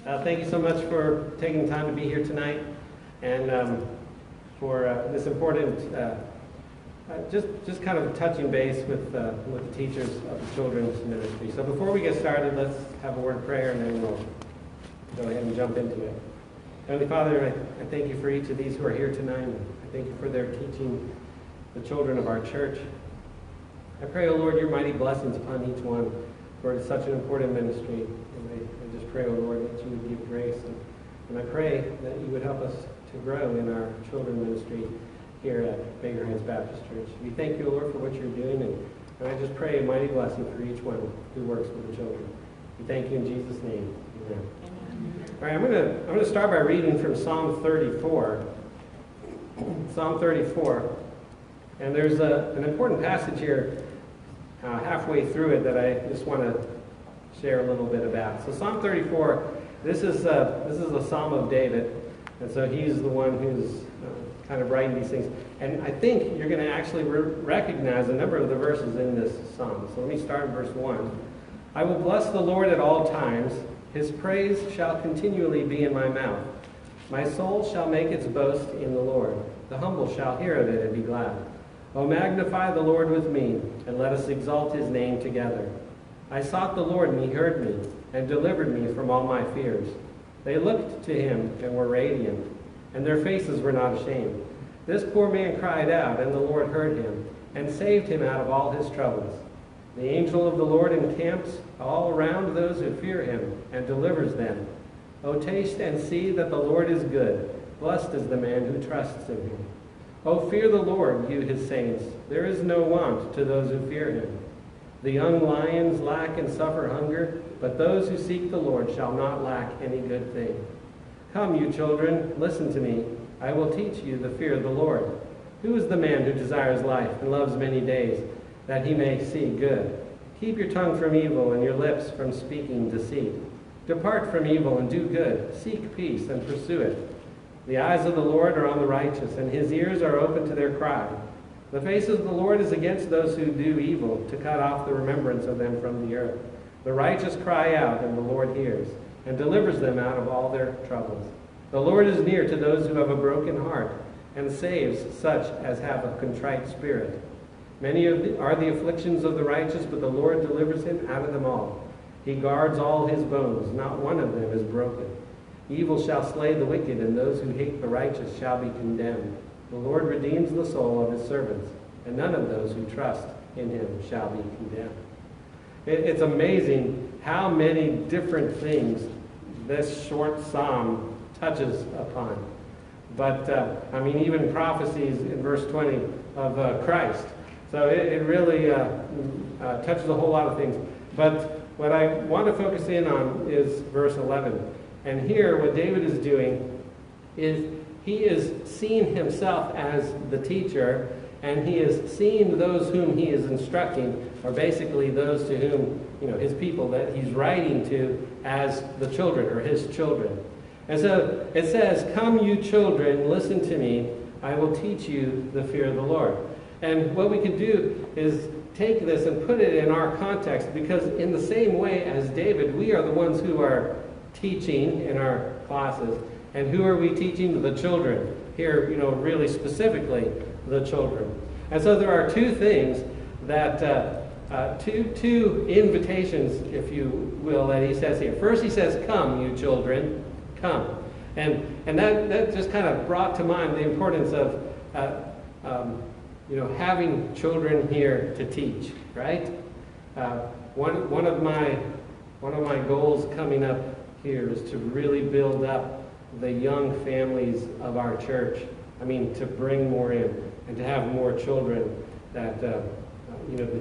Thank you so much for taking time to be here tonight and for this important, just kind of touching base with the teachers of the children's ministry. So before we get started, let's have a word of prayer and then we'll go ahead and jump into it. Heavenly Father, I thank you for each of these who are here tonight. I thank you for their teaching the children of our church. I pray, O Lord, your mighty blessings upon each one, for it is such an important ministry. And I just pray, O Lord, that you would give grace. And I pray that you would help us to grow in our children's ministry here at Baker Heights Baptist Church. We thank you, O Lord, for what you're doing. And I just pray a mighty blessing for each one who works with the children. We thank you in Jesus' name. Amen. All right, I'm going to start by reading from Psalm 34. Psalm 34. And there's an important passage here halfway through it that I just want to share a little bit about. So Psalm 34, this is a Psalm of David, and so he's the one who's kind of writing these things. And I think you're going to actually recognize a number of the verses in this psalm. So let me start in verse 1. I will bless the Lord at all times. His praise shall continually be in my mouth. My soul shall make its boast in the Lord. The humble shall hear of it and be glad. O magnify the Lord with me, and let us exalt his name together. I sought the Lord, and he heard me, and delivered me from all my fears. They looked to him and were radiant, and their faces were not ashamed. This poor man cried out, and the Lord heard him, and saved him out of all his troubles. The angel of the Lord encamps all around those who fear him, and delivers them. O taste and see that the Lord is good. Blessed is the man who trusts in him. O fear the Lord, you his saints. There is no want to those who fear him. The young lions lack and suffer hunger, but those who seek the Lord shall not lack any good thing. Come, you children, listen to me. I will teach you the fear of the Lord. Who is the man who desires life and loves many days, that he may see good? Keep your tongue from evil and your lips from speaking deceit. Depart from evil and do good. Seek peace and pursue it. The eyes of the Lord are on the righteous, and his ears are open to their cry. The face of the Lord is against those who do evil, to cut off the remembrance of them from the earth. The righteous cry out, and the Lord hears, and delivers them out of all their troubles. The Lord is near to those who have a broken heart, and saves such as have a contrite spirit. Many are the afflictions of the righteous, but the Lord delivers him out of them all. He guards all his bones, not one of them is broken. Evil shall slay the wicked, and those who hate the righteous shall be condemned. The Lord redeems the soul of his servants, and none of those who trust in him shall be condemned. It's amazing how many different things this short psalm touches upon. But, even prophecies in verse 20 of Christ. So it really touches a whole lot of things. But what I want to focus in on is verse 11. And here, what David is doing is he is seeing himself as the teacher, and he is seeing those whom he is instructing, or basically those to whom, his people that he's writing to as the children, or his children. And so it says, come you children, listen to me, I will teach you the fear of the Lord. And what we can do is take this and put it in our context, because in the same way as David, we are the ones who are teaching in our classes. And who are we teaching? The children. Here, really specifically, the children. And so there are two things that, two invitations, if you will, that he says here. First he says, come, you children, come. And that just kind of brought to mind the importance of, having children here to teach, right? One of my goals coming up here is to really build up the young families of our church. To bring more in and to have more children that, the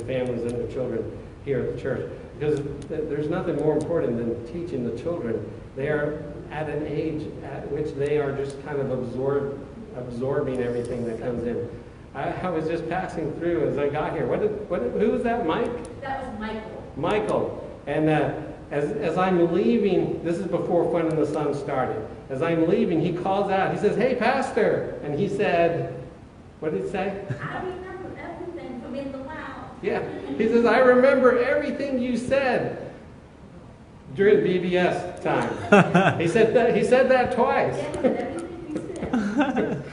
families and their children here at the church. Because there's nothing more important than teaching the children. They are at an age at which they are just kind of absorbing everything that comes in. I was just passing through as I got here. Who was that, Mike? That was Michael. Michael. And as I'm leaving, this is before Fun in the Sun started. As I'm leaving, he calls out. He says, hey, Pastor. And he said, what did he say? I remember everything from in the wild. Yeah. He says, I remember everything you said. during BBS time. He said that twice. Yeah, everything you said.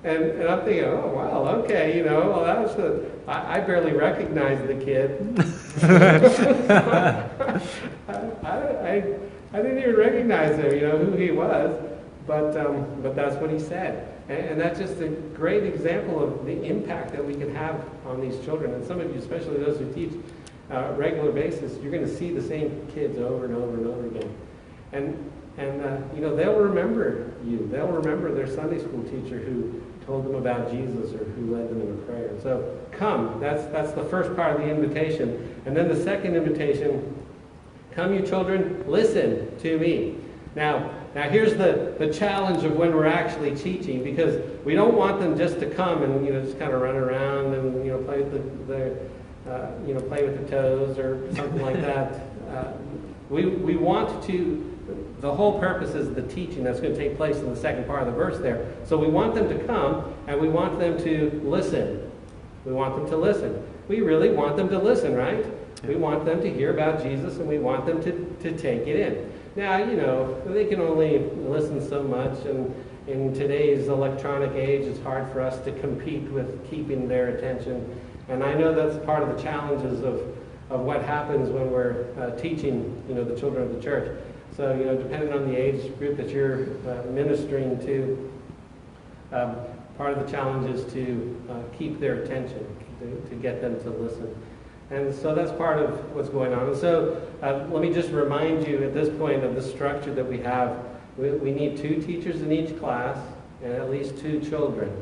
And I'm thinking, oh, wow, okay, well, that was I barely recognized the kid. I didn't even recognize him, who he was, but that's what he said. And that's just a great example of the impact that we can have on these children. And some of you, especially those who teach regular basis, you're going to see the same kids over and over and over again. And they'll remember you. They'll remember their Sunday school teacher who told them about Jesus or who led them in a prayer. So come. That's the first part of the invitation. And then the second invitation, come you children, listen to me. Now here's the challenge of when we're actually teaching, because we don't want them just to come and just kind of run around and play with play with their toes or something like that. We want to. The whole purpose is the teaching that's going to take place in the second part of the verse there. So we want them to come and we want them to listen. We want them to listen. We really want them to listen, right? We want them to hear about Jesus and we want them to take it in. Now, they can only listen so much, and in today's electronic age, it's hard for us to compete with keeping their attention. And I know that's part of the challenges of what happens when we're teaching, the children of the church. So, depending on the age group that you're ministering to, part of the challenge is to keep their attention, to get them to listen. And so that's part of what's going on. And so let me just remind you at this point of the structure that we have. We need 2 teachers in each class and at least 2 children.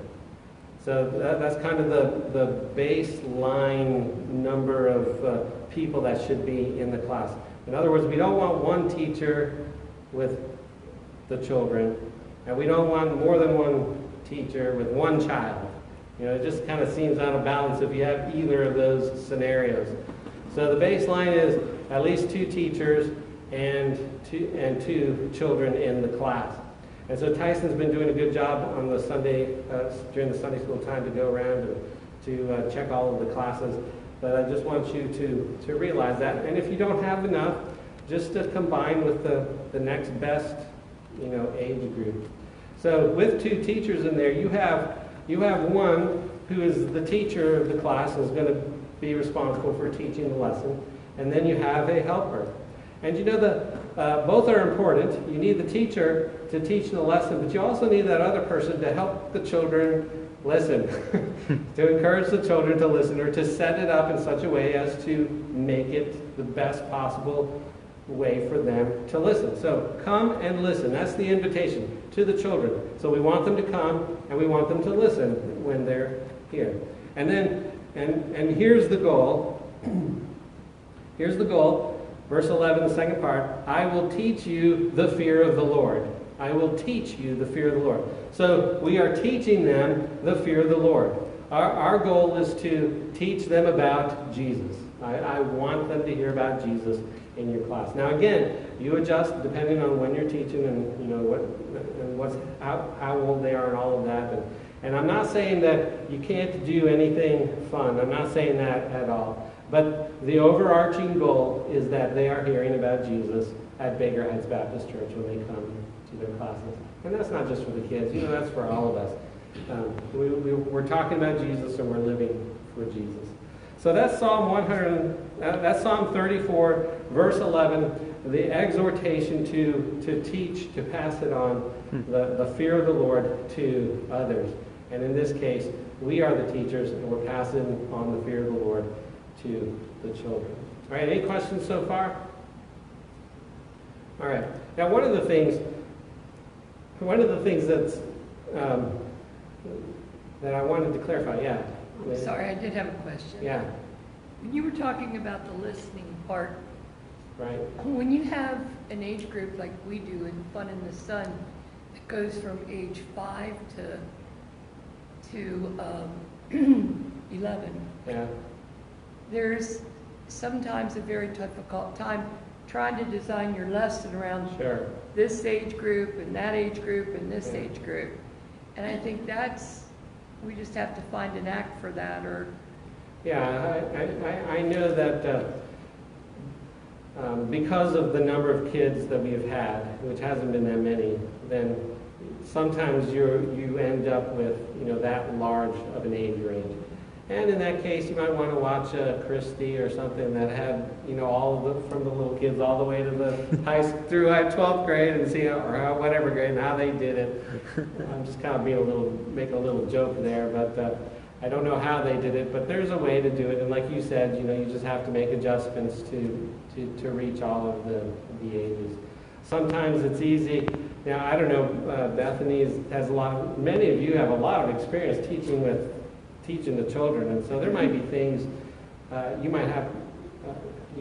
So that's kind of the baseline number of people that should be in the class. In other words, we don't want one teacher with the children, and we don't want more than one teacher with one child. It just kind of seems out of balance if you have either of those scenarios. So the baseline is at least 2 teachers and 2 children in the class. And so Tyson's been doing a good job on the Sunday during the Sunday school time to go around and to check all of the classes. But I just want you to realize that. And if you don't have enough, just to combine with the next best age group. So with 2 teachers in there, you have one who is the teacher of the class and is going to be responsible for teaching the lesson. And then you have a helper. And both are important. You need the teacher to teach the lesson, but you also need that other person to help the children listen, to encourage the children to listen, or to set it up in such a way as to make it the best possible way for them to listen. So come and listen. That's the invitation to the children. So we want them to come and we want them to listen when they're here. And then, and here's the goal. Here's the goal. Verse 11, the second part. I will teach you the fear of the Lord. I will teach you the fear of the Lord. So we are teaching them the fear of the Lord. Our goal is to teach them about Jesus. I want them to hear about Jesus in your class. Now again, you adjust depending on when you're teaching and how old they are and all of that. And I'm not saying that you can't do anything fun. I'm not saying that at all. But the overarching goal is that they are hearing about Jesus at Baker Heights Baptist Church when they come to their classes. And that's not just for the kids. That's for all of us. We're talking about Jesus and we're living for Jesus. So that's Psalm 34, verse 11, the exhortation to teach, to pass it on, the fear of the Lord to others. And in this case, we are the teachers and we're passing on the fear of the Lord to the children. All right, any questions so far? All right. Now, one of the things that's that I wanted to clarify, yeah. I'm sorry, I did have a question. Yeah. When you were talking about the listening part, Right. when you have an age group like we do in Fun in the Sun that goes from age 5 to 11, Yeah. there's sometimes a very difficult time trying to design your lesson around Sure. this age group and that age group and this Yeah. age group. And I think we just have to find an act for that, or Yeah, I know that because of the number of kids that we have had, which hasn't been that many, then sometimes you end up with that large of an age range. And in that case, you might want to watch Christie or something that had all of from the little kids all the way to the through 12th grade and see whatever grade and how they did it. I'm just kind of making a little joke there, but I don't know how they did it, but there's a way to do it. And like you said, you just have to make adjustments to reach all of the ages. Sometimes it's easy. Now, I don't know, Bethany has many of you have a lot of experience teaching the children, and so there might be things you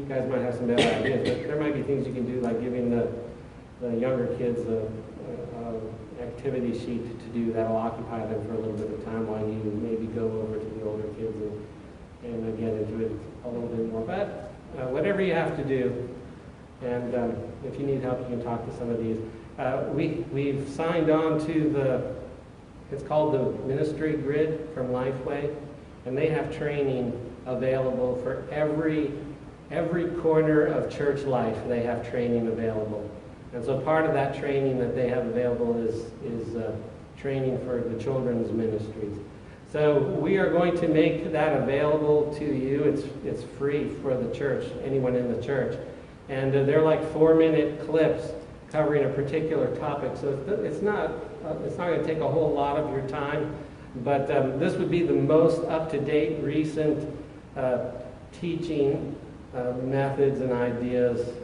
guys might have some better ideas, but there might be things you can do, like giving the younger kids a activity sheet to do that'll occupy them for a little bit of time while you maybe go over to the older kids and get into it a little bit more. But whatever you have to do, and if you need help, you can talk to some of these. We've signed on to it's called the Ministry Grid from Lifeway, and they have training available for every corner of church life. They have training available. And so part of that training that they have available is training for the children's ministries. So we are going to make that available to you. It's free for the church, anyone in the church. And they're like 4-minute clips covering a particular topic. So it's not going to take a whole lot of your time, but this would be the most up-to-date, recent teaching methods and ideas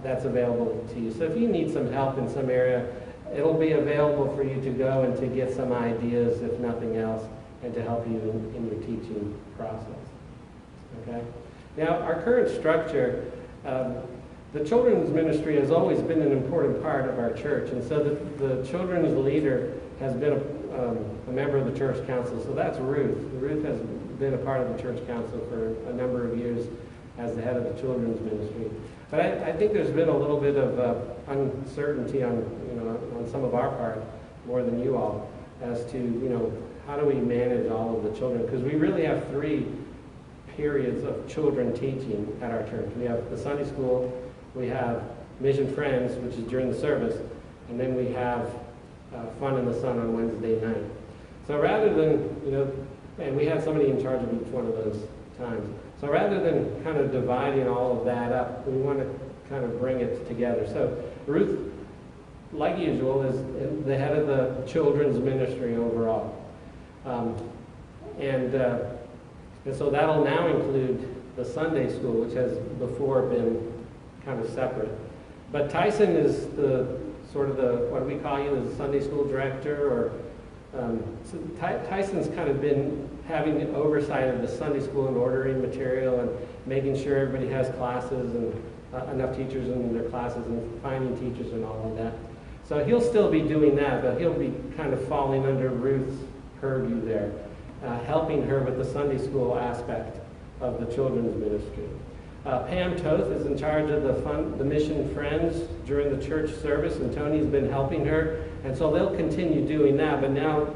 that's available to you. So if you need some help in some area, it'll be available for you to go and to get some ideas, if nothing else, and to help you in your teaching process. Okay? Now, our current structure, the children's ministry has always been an important part of our church, and so the children's leader has been a member of the church council, so that's Ruth. Ruth has been a part of the church council for a number of years as the head of the children's ministry. But I think there's been a little bit of uncertainty on some of our part, more than you all, as to how do we manage all of the children? Because we really have 3 periods of children teaching at our church. We have the Sunday school, we have Mission Friends, which is during the service, and then we have Fun in the Sun on Wednesday night. So rather than and we have somebody in charge of each one of those times. So rather than kind of dividing all of that up, we want to kind of bring it together. So Ruth, like usual, is the head of the children's ministry overall. And so that'll now include the Sunday school, which has before been kind of separate. But Tyson is what do we call you, the Sunday school director, or so Tyson's kind of been having the oversight of the Sunday school and ordering material and making sure everybody has classes and enough teachers in their classes and finding teachers and all of that. So he'll still be doing that, but he'll be kind of falling under Ruth's purview there, helping her with the Sunday school aspect of the children's ministry. Pam Toth is in charge of the Mission Friends during the church service, and Tony's been helping her, and so they'll continue doing that. But now,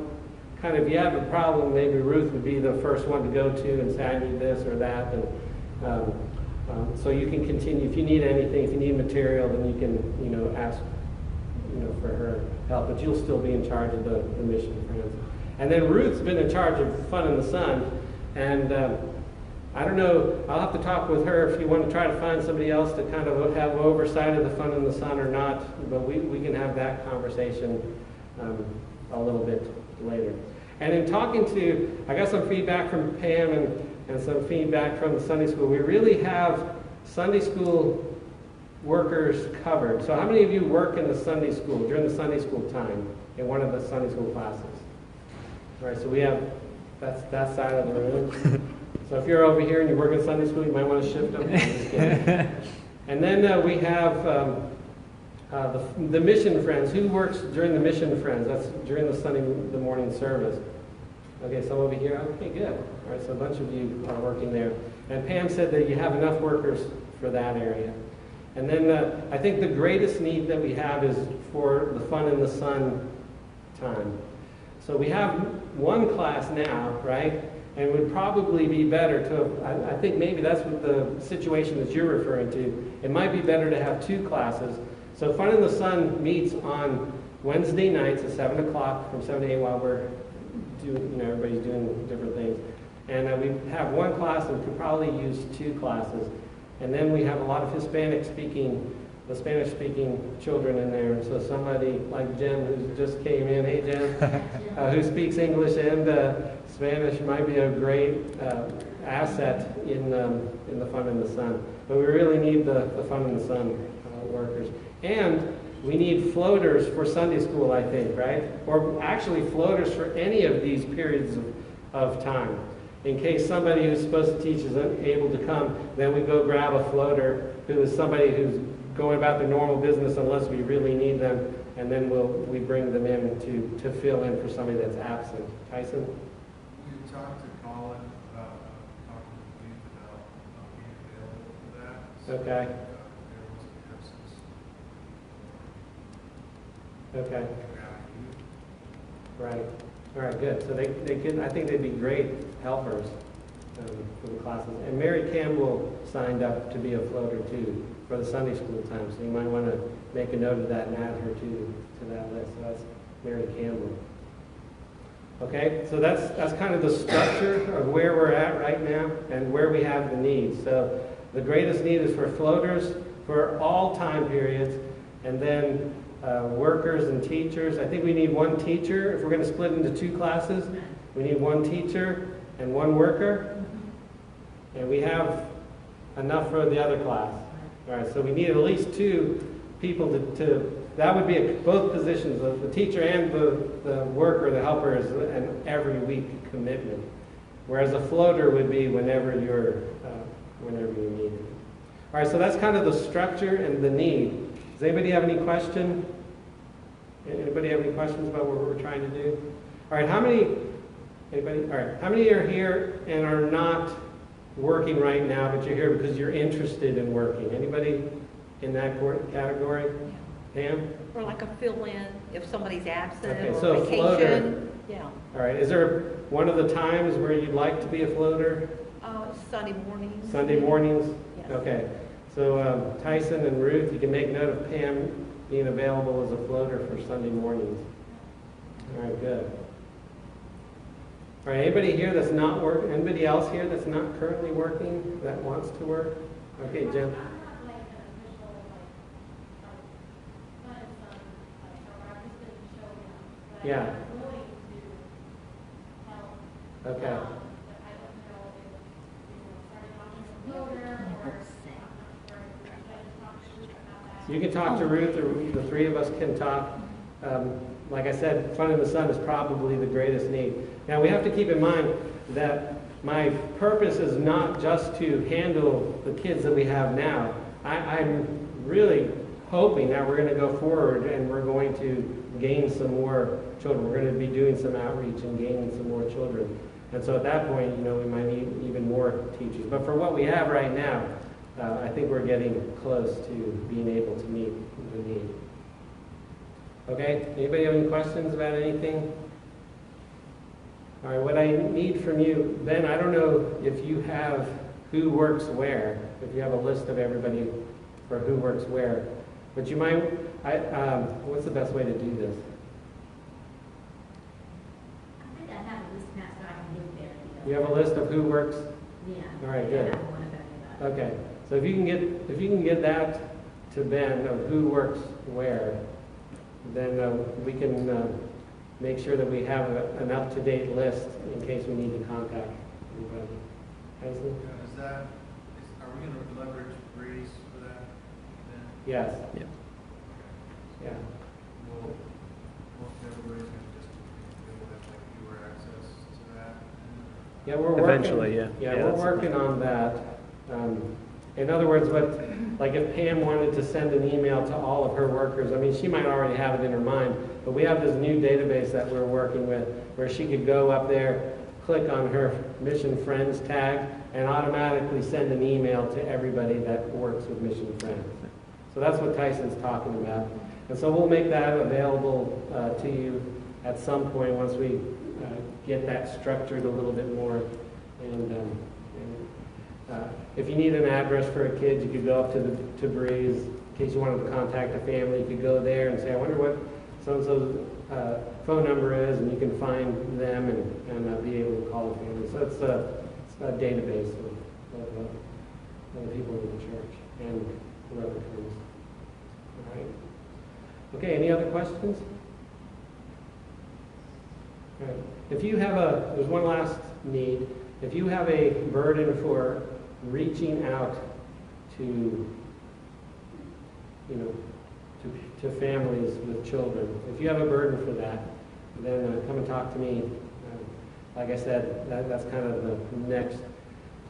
kind of, if you have a problem, maybe Ruth would be the first one to go to and say, I need this or that, and so you can continue. If you need anything, if you need material, then you can, ask, for her help. But you'll still be in charge of the Mission Friends. And then Ruth's been in charge of Fun in the Sun, and I don't know, I'll have to talk with her if you want to try to find somebody else to kind of have oversight of the Fun in the Sun or not, but we can have that conversation a little bit later. And in talking to, I got some feedback from Pam and some feedback from the Sunday school. We really have Sunday school workers covered. So how many of you work in the Sunday school, during the Sunday school time, in one of the Sunday school classes? All right, so we have, that's that side of the room. So if you're over here and you work in Sunday school, you might want to shift them. And then we have the Mission Friends. Who works during the Mission Friends? That's during the morning service. Okay, some over here. Okay, good. All right, so a bunch of you are working there. And Pam said that you have enough workers for that area. And then I think the greatest need that we have is for the Fun in the Sun time. So we have one class now, right? And it would probably be better to, I think maybe that's what the situation that you're referring to. It might be better to have 2 classes. So Fun in the Sun meets on Wednesday nights at 7 o'clock from 7 to 8 while we're doing, everybody's doing different things. And we have 1 class and could probably use 2 classes. And then we have a lot of Spanish-speaking children in there. And so somebody like Jen, who just came in, hey Jen, who speaks English and Spanish might be a great asset in the Fun in the Sun. But we really need the Fun in the Sun workers. And we need floaters for Sunday school, I think, right? Or actually floaters for any of these periods of time. In case somebody who's supposed to teach is unable to come, then we go grab a floater who is somebody who's going about their normal business unless we really need them, and then we bring them in to fill in for somebody that's absent. Tyson? We talked to Colin about talking to the youth about being available for that. So, Okay. there was an absence. Okay. Yeah, Right. All right, good. So they can, I think they'd be great helpers for the classes. And Mary Campbell signed up to be a floater too for the Sunday school time. So you might want to make a note of that and add her to that list. So that's Mary Campbell. Okay, so that's kind of the structure of where we're at right now and where we have the needs. So the greatest need is for floaters for all time periods, and then workers and teachers. I think we need 1 teacher. If we're going to split into 2 classes, we need 1 teacher and 1 worker. And we have enough for the other class. All right, so we need at least 2 people that would be both positions, the teacher and the worker, the helper, is an every week commitment. Whereas a floater would be whenever you need it. All right, so that's kind of the structure and the need. Does anybody have any question? Anybody have any questions about what we're trying to do? All right, how many are here and are not working right now, but you're here because you're interested in working? Anybody in that category? Pam? Or like a fill-in if somebody's absent Okay, or so a vacation. floater. Yeah. All right, is there one of the times where you'd like to be a floater? Sunday mornings. Sunday mornings? Yes. Okay, so Tyson and Ruth, you can make note of Pam being available as a floater for Sunday mornings. All right, good. All right, anybody here that's not working? Anybody else here that's not currently working that wants to work? Okay, Jim. Yeah. Okay. You can talk to Ruth, or the 3 of us can talk. Like I said, Fun in the Sun is probably the greatest need. Now we have to keep in mind that my purpose is not just to handle the kids that we have now. I'm really hoping that we're going to go forward and we're going to gain some more children. We're going to be doing some outreach and gaining some more children. And so at that point, we might need even more teachers. But for what we have right now, I think we're getting close to being able to meet the need. Okay, anybody have any questions about anything? All right, what I need from you, Ben, I don't know if you have who works where, if you have a list of everybody for who works where, but you might, what's the best way to do this? I think I have a list now, so I can get there. You have a list of who works? Yeah. All right, good. I have one about it. Okay, so if you can get that to Ben of who works where, then we can make sure that we have an up-to-date list in case we need to contact anybody. Hensley? are we going to leverage Breeze for that then? Yes. Yeah. Yeah. Well, most everybody's going to just be able to have like viewer access to that. Yeah, we're working. Eventually, yeah. Yeah, Yeah, we're that's- working on that. In other words, like if Pam wanted to send an email to all of her workers, I mean, she might already have it in her mind, but we have this new database that we're working with where she could go up there, click on her Mission Friends tag, and automatically send an email to everybody that works with Mission Friends. So that's what Tyson's talking about. And so we'll make that available to you at some point once we get that structured a little bit more. If you need an address for a kid, you could go up to Breeze. In case you wanted to contact a family, you could go there and say, I wonder what so-and-so's phone number is, and you can find them and be able to call the family. So it's a database of the people in the church and whoever comes. All right. Okay, any other questions? All right. If you have there's one last need. If you have a burden for reaching out to, to families with children, if you have a burden for that, then come and talk to me. Like I said, that's kind of the next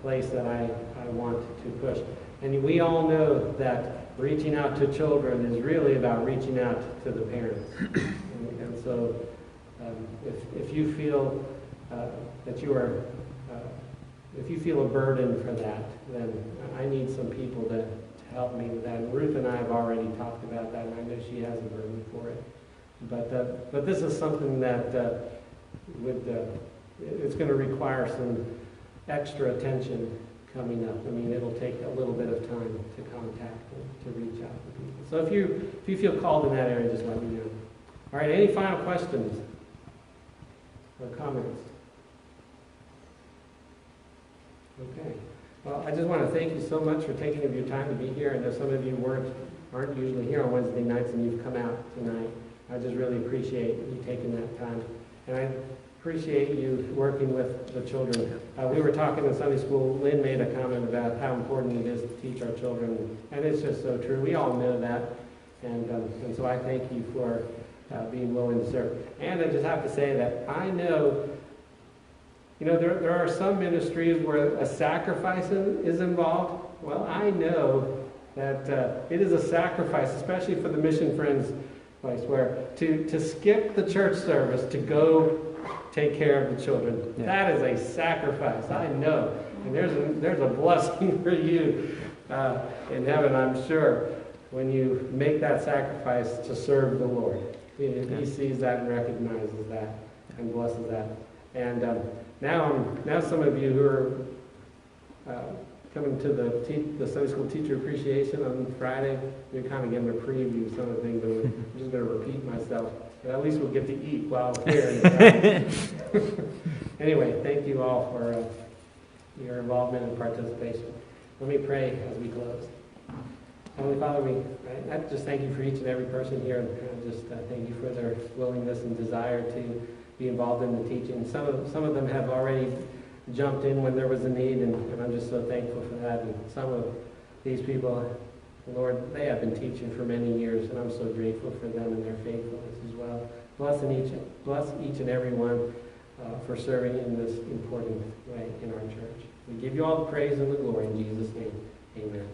place that I want to push. And we all know that reaching out to children is really about reaching out to the parents. And so if you feel that you are, if you feel a burden for that, then I need some people to help me with that. And Ruth and I have already talked about that, and I know she has a burden for it. But this is something that it's going to require some extra attention coming up. I mean, it'll take a little bit of time to contact them, to reach out to people. So if you feel called in that area, just let me know. All right, any final questions or comments? Okay. Well, I just want to thank you so much for taking of your time to be here. I know some of you aren't usually here on Wednesday nights, and you've come out tonight. I just really appreciate you taking that time. And I appreciate you working with the children. We were talking in Sunday school. Lynn made a comment about how important it is to teach our children, and it's just so true. We all know that, and so I thank you for being willing to serve. And I just have to say that I know, there are some ministries where a sacrifice is involved. Well, I know that it is a sacrifice, especially for the Mission Friends place, where to skip the church service to go take care of the children. Yeah. That is a sacrifice, I know. And there's a blessing for you in heaven, I'm sure, when you make that sacrifice to serve the Lord. He sees that and recognizes that and blesses that. And now some of you who are coming to the Sunday School Teacher Appreciation on Friday, you're kind of getting a preview of some of the things, but I'm just going to repeat myself. But at least we'll get to eat while we're here. Anyway, thank you all for your involvement and participation. Let me pray as we close. Heavenly Father, I just thank you for each and every person here, and just thank you for their willingness and desire to be involved in the teaching. Some of them have already jumped in when there was a need, and I'm just so thankful for that. And some of these people, Lord, they have been teaching for many years, and I'm so grateful for them and their faithfulness as well. Bless each and every one for serving in this important way in our church. We give you all the praise and the glory in Jesus' name. Amen.